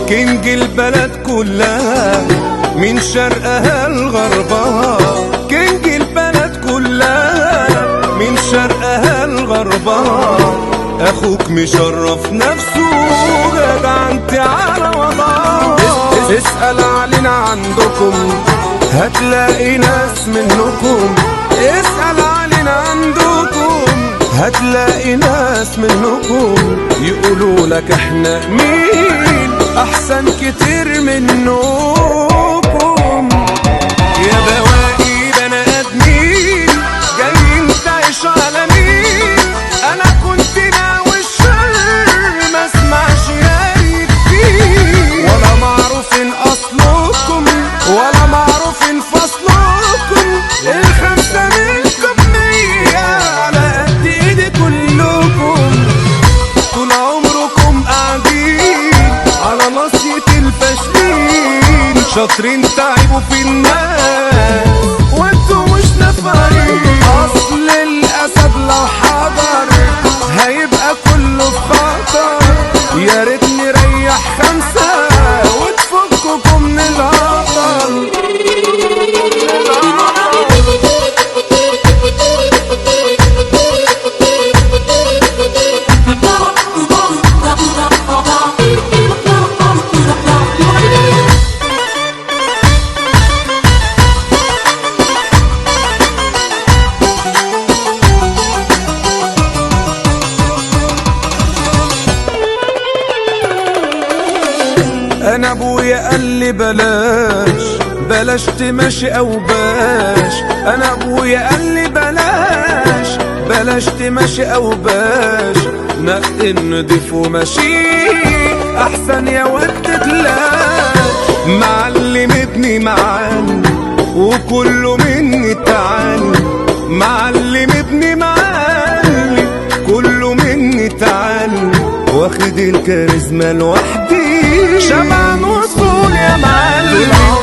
كينج البلد كلها من شرقها لغربها، كينج البلد كلها من شرقها لغربها، اخوك مشرف نفسه جدع انت على وضعها. اسأل علينا عندكم هتلاقي ناس منكم، اسأل علينا عندكم هتلاقي ناس منكم يقولوا لك احنا مين احسن كتير منكم. يا بواقي بني ادمين جايين تعيش على مين؟ انا كنت ناوي الشر ما اسمعش يا ريت فيه، ولا معروفين اصلكم ولا معروفين فصلكم، الخمسة منكم 100 على قد ايدي كلكم، طول عمركم قاعدين على نصية الفاشلين، شاطرين تعبوا في الناس وانتوا مش نافعين. اصل الاسد لو حضر هيبقى كله في خطر، يا ريت نريح 5 وتفككوا من العطل. انا ابويا قال لي بلاش تمشي او باش، انا ابويا قال لي بلاش تمشي او باش، نقي نضيف ومشي احسن يا ود تلاش. معلم ابني معلم وكله مني تعلم، معلم ابني معلم كله مني تعلم، واخد الكاريزما لوحدي شبعان وصول يا معلم.